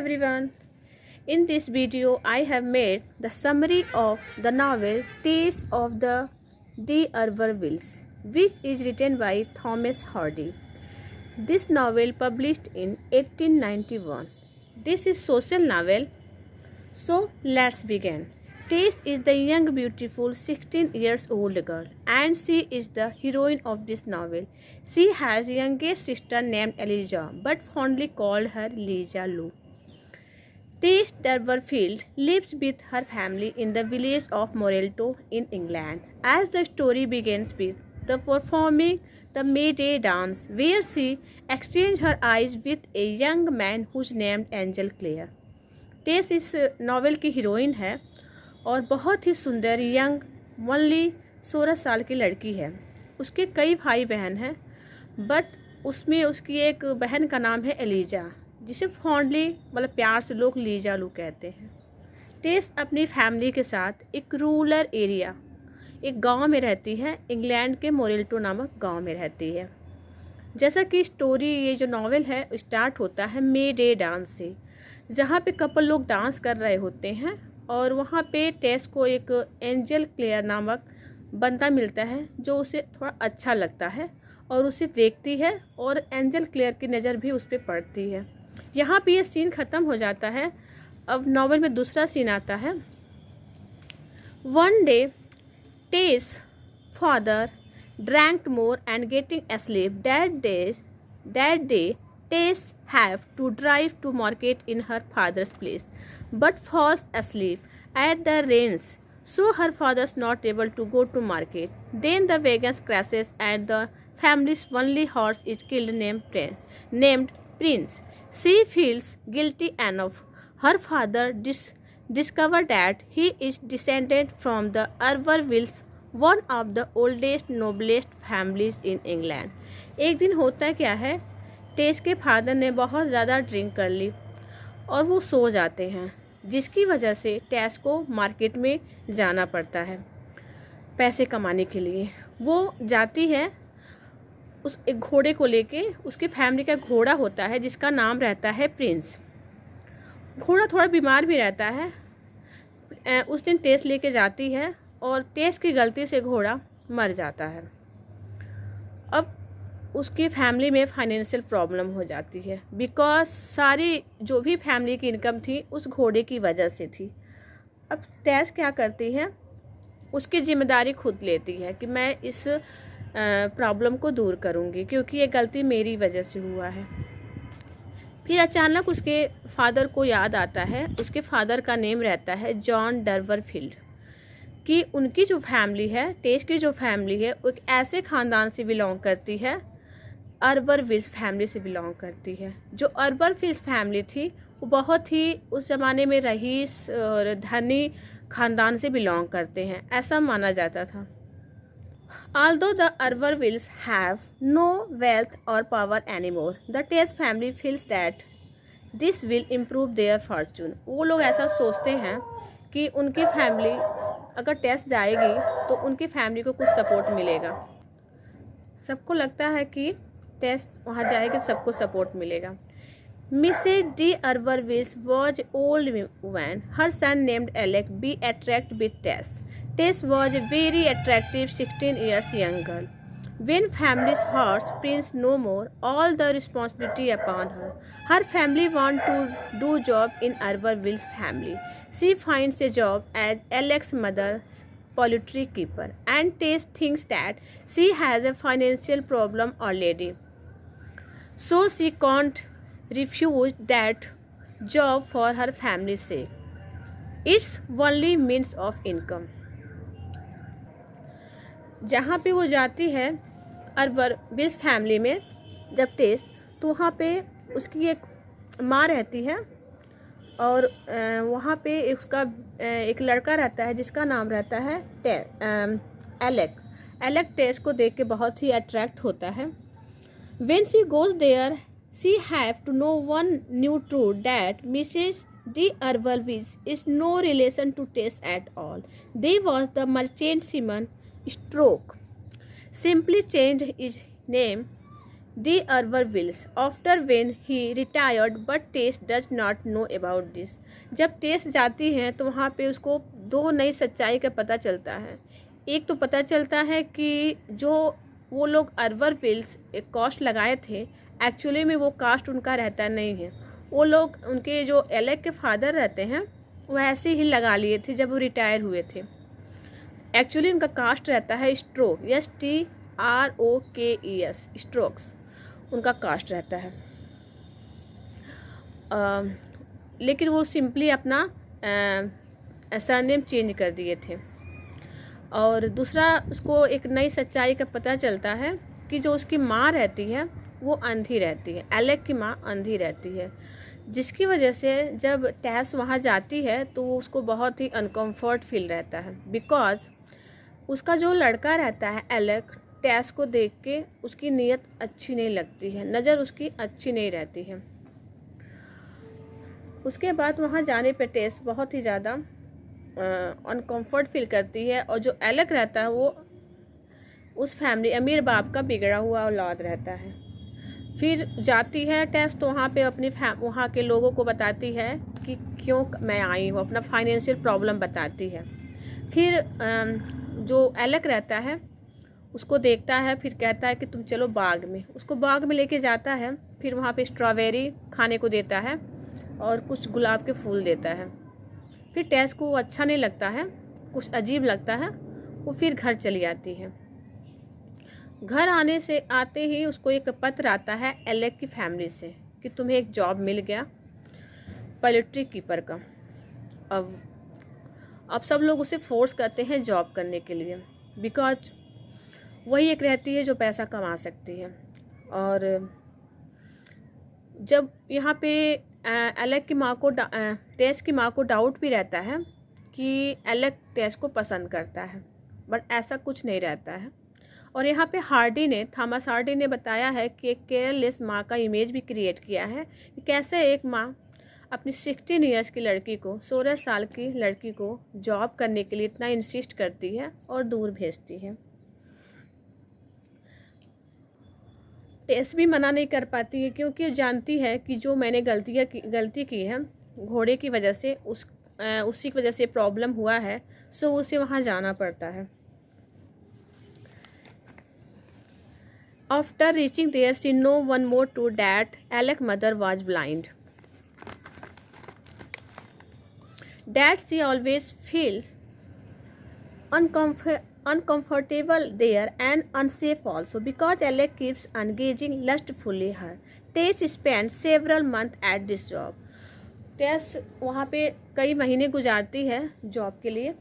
everyone. In this video, I have made the summary of the novel Taste of the D'Urbervilles, which is written by Thomas Hardy. This novel published in 1891. This is social novel. So let's begin. Taste is the young, beautiful 16 years old girl, and she is the heroine of this novel. She has a youngest sister named Elijah, but fondly called her Liza Lou. Taste D'Urberville lives with her family in the village of Morelto in England. As the story begins with the performing the May Day dance, where she exchanges her eyes with a young man who's named Angel Clare. टेस इस novel की heroine है और बहुत ही सुंदर young only 16 साल की लड़की है। उसके कई भाई बहन हैं, बट उसमें उसकी एक बहन का नाम है एलिजा, जिसे फॉन्डली मतलब प्यार से लोग लीजा लू कहते हैं। टेस अपनी फैमिली के साथ एक रूरल एरिया, एक गांव में रहती है। इंग्लैंड के मोरेल्टो नामक गांव में रहती है। जैसा कि स्टोरी ये जो नावल है स्टार्ट होता है मे डे डांस से, जहाँ पे कपल लोग डांस कर रहे होते हैं और वहाँ पे टेस को एक एंजल क्लेयर नामक बंदा मिलता है जो उसे थोड़ा अच्छा लगता है और उसे देखती है और एंजल क्लेयर की नज़र भी उस पर पड़ती है। यहाँ पे ये सीन ख़त्म हो जाता है। अब नावल में दूसरा सीन आता है। One day Tess father drank more and getting asleep. That day Tess have to drive to market in her father's place, but falls asleep at the rains, so her father's not able to go to market. Then the wagon crashes and the family's only horse is killed named Prince. She feels guilty enough. Her father discovered that he is descended from the Urbervilles, one of the oldest noblest families in England. एक दिन होता क्या है, टेस के father ने बहुत ज़्यादा drink कर ली और वो सो जाते हैं, जिसकी वजह से टेस को मार्केट में जाना पड़ता है पैसे कमाने के लिए। वो जाती है उस एक घोड़े को लेके। उसकी फैमिली का घोड़ा होता है जिसका नाम रहता है प्रिंस। घोड़ा थोड़ा बीमार भी रहता है। उस दिन टेस लेके जाती है और टेस की गलती से घोड़ा मर जाता है। अब उसकी फैमिली में फाइनेंशियल प्रॉब्लम हो जाती है, बिकॉज सारी जो भी फैमिली की इनकम थी उस घोड़े की वजह से थी। अब टेस क्या करती है, उसकी जिम्मेदारी खुद लेती है कि मैं इस प्रॉब्लम को दूर करूँगी क्योंकि ये गलती मेरी वजह से हुआ है। फिर अचानक उसके फादर को याद आता है। उसके फादर का नेम रहता है जॉन डर्बरफील्ड, कि उनकी जो फैमिली है, टेस की जो फैमिली है, वो एक ऐसे ख़ानदान से बिलोंग करती है, अर्बरविल्स फैमिली से बिलोंग करती है। जो अर्बरविल्स फैमिली थी वो बहुत ही उस ज़माने में रईस और धनी ख़ानदान से बिलोंग करते हैं, ऐसा माना जाता था। Although the Urbervilles have no wealth or power anymore, the Tess family feels that this will improve their fortune. वो लोग ऐसा सोचते हैं कि उनकी फैमिली अगर टेस जाएगी तो उनकी फैमिली को कुछ सपोर्ट मिलेगा। सबको लगता है कि टेस वहाँ जाएगी तो सबको सपोर्ट मिलेगा। Mrs d'Urbervilles was old woman. Her son named Alec be attract with Tess. Tess was a very attractive 16 years young girl. When family's horse Prince no more, all the responsibility upon her. Her family want to do job in Urberville's family. She finds a job as Alex's mother's poultry keeper, and Tess thinks that she has a financial problem already, so she can't refuse that job for her family's sake. It's only means of income. जहाँ पे वो जाती है अर्बरविल्स family में जब टेस, तो वहाँ पे उसकी एक माँ रहती है और वहाँ पे उसका एक लड़का रहता है जिसका नाम रहता है एलेक. एलेक टेस को देख के बहुत ही अट्रैक्ट होता है. When she goes there, she have to know one new truth, that Mrs. D'Urberville is no relation to Tess at all. They was the merchant Simon Stroke. Simply changed his name d'Urbervilles after when he retired but Tess does not know about this. जब Tess जाती हैं तो वहाँ पे उसको दो नई सच्चाई का पता चलता है। एक तो पता चलता है कि जो वो लोग अर्वरविल्स एक कास्ट लगाए थे, एक्चुअली में वो कास्ट उनका रहता नहीं है। वो लोग उनके जो एलेक के फादर रहते हैं वो ऐसे ही लगा लिए थे जब वो रिटायर हुए थे। एक्चुअली उनका कास्ट रहता है स्ट्रोक, STROKES, स्ट्रोक्स उनका कास्ट रहता है। लेकिन वो सिंपली अपना सरनेम चेंज कर दिए थे। और दूसरा उसको एक नई सच्चाई का पता चलता है कि जो उसकी माँ रहती है वो अंधी रहती है, एलेक की माँ अंधी रहती है, जिसकी वजह से जब टेस वहाँ जाती है तो उसको बहुत ही अनकम्फर्ट फील रहता है। बिकॉज उसका जो लड़का रहता है एलेक, टेस को देख के उसकी नीयत अच्छी नहीं लगती है, नज़र उसकी अच्छी नहीं रहती है। उसके बाद वहाँ जाने पे टेस बहुत ही ज़्यादा अनकम्फर्ट फील करती है। और जो एलेक रहता है वो उस फैमिली अमीर बाप का बिगड़ा हुआ औलाद रहता है। फिर जाती है टेस तो वहाँ पे अपनी वहाँ के लोगों को बताती है कि क्यों मैं आई हूँ, अपना फाइनेंशियल प्रॉब्लम बताती है। फिर जो एलेक रहता है उसको देखता है, फिर कहता है कि तुम चलो बाग में। उसको बाग में लेके जाता है, फिर वहाँ पे स्ट्रॉबेरी खाने को देता है और कुछ गुलाब के फूल देता है। फिर टेस को अच्छा नहीं लगता है, कुछ अजीब लगता है, वो फिर घर चली आती है। घर आते ही उसको एक पत्र आता है एलेक की फैमिली से कि तुम्हें एक जॉब मिल गया पोल्ट्री कीपर का। अब सब लोग उसे फोर्स करते हैं जॉब करने के लिए, बिकॉज वही एक रहती है जो पैसा कमा सकती है। और जब यहाँ पे एलेक की माँ को टेस की माँ को डाउट भी रहता है कि एलेक टेस को पसंद करता है, बट ऐसा कुछ नहीं रहता है। और यहाँ पे थॉमस हार्डी ने बताया है कि एक केयरलेस माँ का इमेज भी क्रिएट किया है कि कैसे एक माँ अपनी 16 ईयर्स की लड़की को, 16 साल की लड़की को जॉब करने के लिए इतना इंसिस्ट करती है और दूर भेजती है। टेस भी मना नहीं कर पाती है क्योंकि जानती है कि जो मैंने गलती की है घोड़े की वजह से, उसी की वजह से प्रॉब्लम हुआ है, सो उसे वहाँ जाना पड़ता है। After reaching there she know one more to that Alec mother was blind, that she always feels uncomfortable there and unsafe also because Alec keeps engaging lustfully her. Tess spent several months at this job. टेस वहाँ पे कई महीने गुजारती है job के लिए।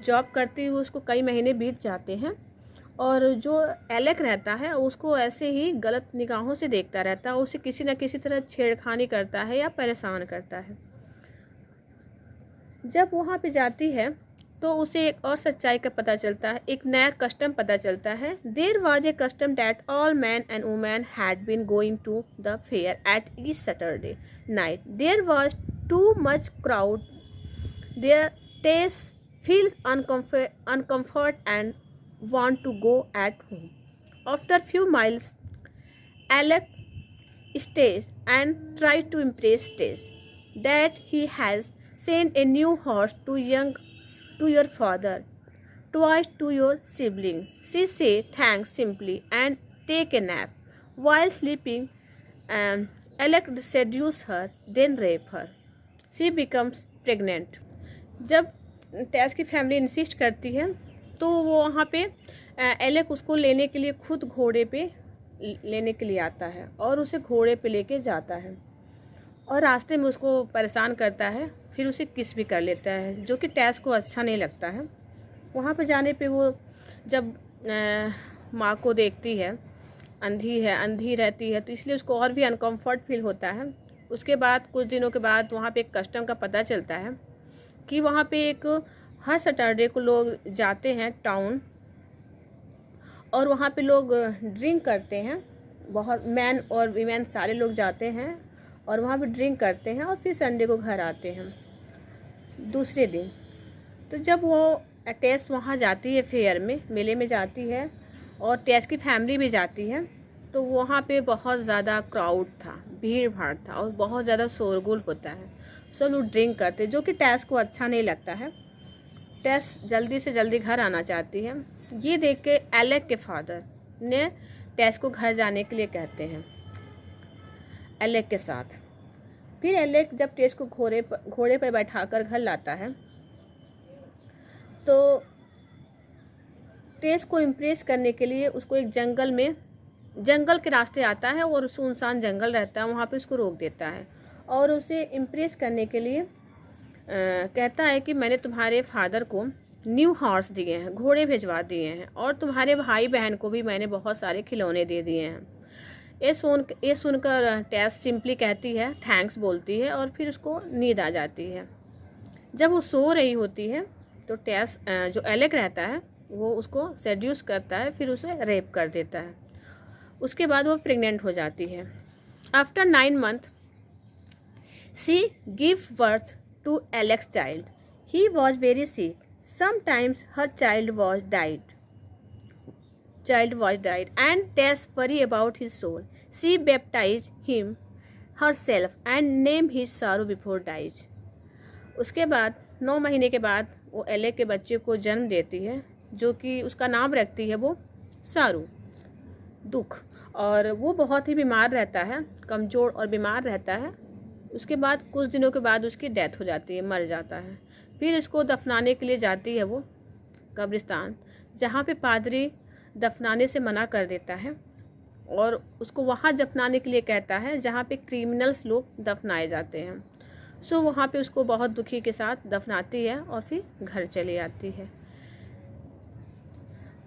Job करती हुई उसको कई महीने बीत जाते हैं और जो एलेक रहता है उसको ऐसे ही गलत निगाहों से देखता रहता है, उसे किसी न किसी तरह छेड़खानी करता है या परेशान करता है। जब वहाँ पे जाती है तो उसे एक और सच्चाई का पता चलता है, एक नया कस्टम पता चलता है। There was a custom that all man and women had been going to the fair at each Saturday night. There was too much crowd there, Tess feels uncomfort and want to go at home. After few miles, Alec stays and tries to impress Tess that he has sent a new horse to your father, twice to your siblings. She says thanks simply and take a nap. While sleeping, Alec seduces her, then rape her. She becomes pregnant. जब टेस की family insist करती है तो वो वहाँ पे Alec उसको लेने के लिए खुद घोड़े पे लेने के लिए आता है और उसे घोड़े पे लेके जाता है और रास्ते में उसको परेशान करता है, फिर उसे किस भी कर लेता है, जो कि टेस को अच्छा नहीं लगता है। वहाँ पे जाने पे वो जब माँ को देखती है, अंधी रहती है, तो इसलिए उसको और भी अनकम्फर्ट फील होता है। उसके बाद कुछ दिनों के बाद वहाँ पे एक कस्टम का पता चलता है कि वहाँ पे हर सैटरडे को लोग जाते हैं टाउन और वहाँ पे लोग ड्रिंक करते हैं। बहुत मैन और वीमेन सारे लोग जाते हैं और वहाँ पे ड्रिंक करते हैं और फिर संडे को घर आते हैं दूसरे दिन। तो जब वो टेस वहाँ जाती है फेयर में, मेले में जाती है और टेस की फैमिली भी जाती है, तो वहाँ पे बहुत ज़्यादा क्राउड था, भीड़ भाड़ था और बहुत ज़्यादा शोरगुल होता है। सब लोग ड्रिंक करते, जो कि टेस को अच्छा नहीं लगता है। टेस जल्दी से जल्दी घर आना चाहती है। ये देख के एलेक के फादर ने टेस को घर जाने के लिए कहते हैं एलेक के साथ। फिर एलेक जब टेस को घोड़े पर बैठाकर घर लाता है तो टेस को इम्प्रेस करने के लिए उसको एक जंगल के रास्ते आता है और सुनसान जंगल रहता है, वहाँ पे उसको रोक देता है और उसे इम्प्रेस करने के लिए कहता है कि मैंने तुम्हारे फादर को न्यू हॉर्स दिए हैं, घोड़े भिजवा दिए हैं और तुम्हारे भाई बहन को भी मैंने बहुत सारे खिलौने दे दिए हैं। ये सुनकर टेस सिंपली कहती है, थैंक्स बोलती है और फिर उसको नींद आ जाती है। जब वो सो रही होती है तो टेस जो एलेक रहता है वो उसको सेड्यूस करता है, फिर उसे रेप कर देता है। उसके बाद वो प्रेग्नेंट हो जाती है। After 9 months she give birth to Alex child. He was very sick, sometimes her child was died and Tess worry about his soul. She baptized him herself and named his sorrow before dies. उसके बाद 9 महीने के बाद वो Alec के बच्चे को जन्म देती है, जो कि उसका नाम रखती है वो सारू, दुख। और वो बहुत ही बीमार रहता है, कमज़ोर और बीमार रहता है। उसके बाद कुछ दिनों के बाद उसकी डेथ हो जाती है, मर जाता है। फिर इसको दफनाने के लिए जाती है वो कब्रिस्तान, जहाँ पे पादरी दफनाने से मना कर देता है और उसको वहाँ दफनाने के लिए कहता है जहाँ पे क्रिमिनल्स लोग दफनाए जाते हैं। सो वहाँ पे उसको बहुत दुखी के साथ दफनाती है और फिर घर चली आती है।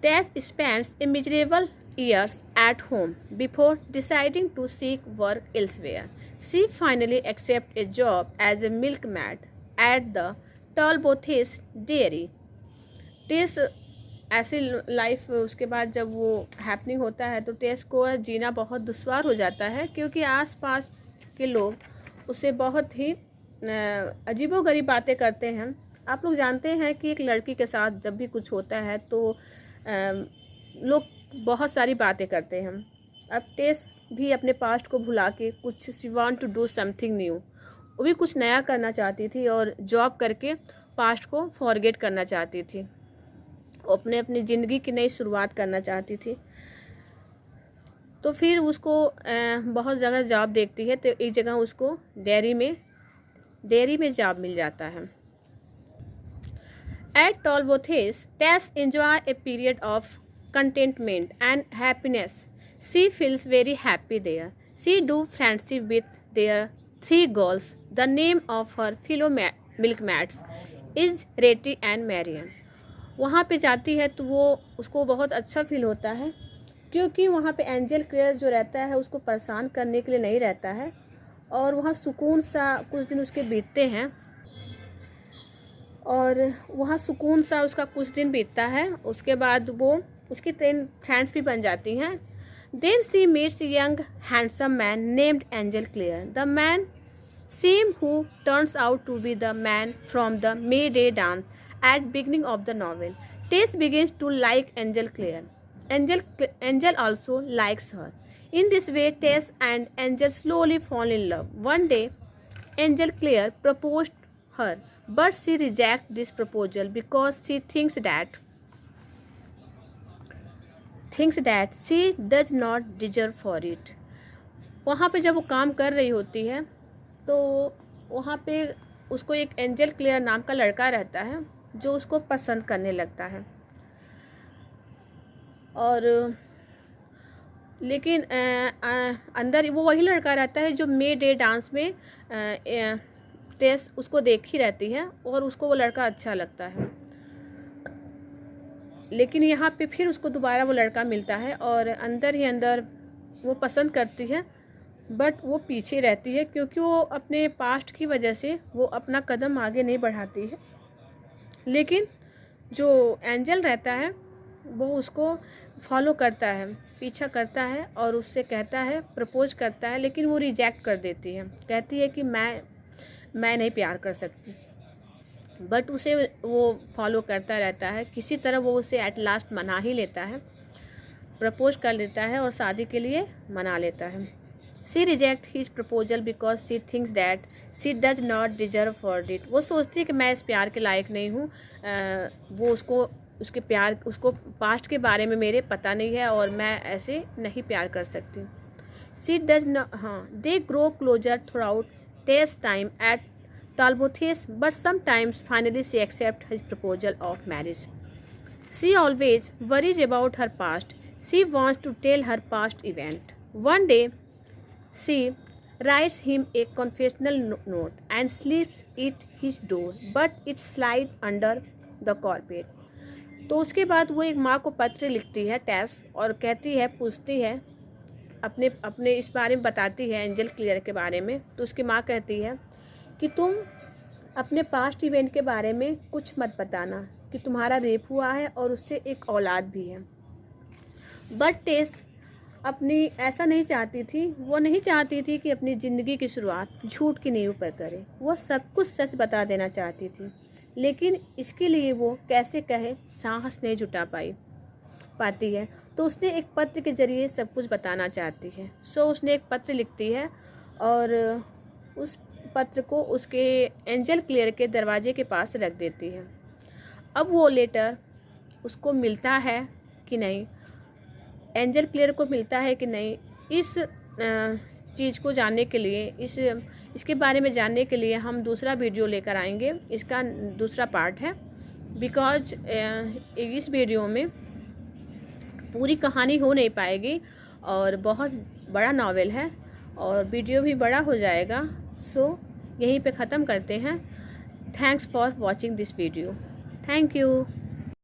Tess spends a miserable years at home before deciding to seek work elsewhere. She finally accepts a job as a milkmaid at the Talbot's dairy. Tess ऐसी लाइफ उसके बाद जब वो हैपनिंग होता है तो टेस को जीना बहुत दुश्वार हो जाता है, क्योंकि आसपास के लोग उसे बहुत ही अजीबोगरीब बातें करते हैं। आप लोग जानते हैं कि एक लड़की के साथ जब भी कुछ होता है तो लोग बहुत सारी बातें करते हैं। अब टेस भी अपने पास्ट को भुला के कुछ she want to do something new, वो भी कुछ नया करना चाहती थी और जॉब करके पास्ट को फॉरगेट करना चाहती थी, अपनी ज़िंदगी की नई शुरुआत करना चाहती थी। तो फिर उसको बहुत जगह जॉब देखती है, तो एक जगह उसको डेयरी में जॉब मिल जाता है। At Talbothays Tess enjoy a period of contentment and happiness. She feels very happy there. She do friendship with there 3 girls. The name of her fellow milkmaids is Retty and Marian. वहाँ पे जाती है तो उसको बहुत अच्छा feel होता है, क्योंकि वहाँ पे एंजल क्लेयर जो रहता है उसको परेशान करने के लिए नहीं रहता है और वहाँ सुकून सा कुछ दिन उसके बीतते हैं और वहाँ सुकून सा उसका कुछ दिन बीतता है। उसके बाद वो उसकी 3 फ्रेंड्स भी बन जाती हैं। Then she meets young handsome man named Angel Clare. The man same who turns out to be the man from the May Day dance at beginning of the novel. Tess begins to like Angel Clare. Angel also likes her. In this way, Tess and Angel slowly fall in love. One day, Angel Clare proposed her, but she rejects this proposal because she thinks that she does not deserve for it. वहाँ पे जब वो काम कर रही होती है तो वहाँ पे उसको एक एंजल क्लेयर नाम का लड़का रहता है जो उसको पसंद करने लगता है। और लेकिन अंदर वो वही लड़का रहता है जो मे डे डांस में टेस उसको देखी रहती है और उसको वो लड़का अच्छा लगता है। लेकिन यहाँ पे फिर उसको दोबारा वो लड़का मिलता है और अंदर ही अंदर वो पसंद करती है, बट वो पीछे रहती है क्योंकि वो अपने पास्ट की वजह से वो अपना कदम आगे नहीं बढ़ाती है। लेकिन जो एंजल रहता है वो उसको फॉलो करता है, पीछा करता है और उससे कहता है, प्रपोज करता है, लेकिन वो रिजेक्ट कर देती है। कहती है कि मैं नहीं प्यार कर सकती, बट उसे वो फॉलो करता रहता है। किसी तरह वो उसे एट लास्ट मना ही लेता है। प्रपोज कर लेता है और शादी के लिए मना लेता है। She reject his proposal because she thinks that she does not deserve for it. वो सोचती है कि मैं इस प्यार के लायक नहीं हूँ। वो उसको पास्ट के बारे में मेरे पता नहीं है और मैं ऐसे नहीं प्यार कर सकती। She does not they grow closer through Tess's time at Talbothays but sometimes finally she accept his proposal of marriage. She always worries about her past. She wants to tell her past event. One day she writes him a confessional note and slips it his door, but it slides under the carpet. तो उसके बाद वो एक माँ को पत्र लिखती है टेस, और कहती है, पूछती है, अपने इस बारे में बताती है एंजल क्लियर के बारे में। तो उसकी माँ कहती है कि तुम अपने पास्ट इवेंट के बारे में कुछ मत बताना, कि तुम्हारा रेप हुआ है और उससे एक औलाद भी है। बट टेस ऐसा नहीं चाहती थी। वो नहीं चाहती थी कि अपनी ज़िंदगी की शुरुआत झूठ की नींव पर करे। वो सब कुछ सच बता देना चाहती थी, लेकिन इसके लिए वो कैसे कहे साहस नहीं जुटा पाती है। तो उसने एक पत्र के ज़रिए सब कुछ बताना चाहती है। सो उसने एक पत्र लिखती है और उस पत्र को उसके एंजल क्लियर के दरवाजे के पास रख देती है। अब वो लेटर उसको मिलता है कि नहीं, एंजल क्लियर को मिलता है कि नहीं, इस चीज़ को जानने के लिए, इसके बारे में जानने के लिए हम दूसरा वीडियो लेकर आएंगे। इसका दूसरा पार्ट है, बिकॉज इस वीडियो में पूरी कहानी हो नहीं पाएगी और बहुत बड़ा नावल है और वीडियो भी बड़ा हो जाएगा। सो यहीं पे ख़त्म करते हैं। Thanks for watching this video. Thank you.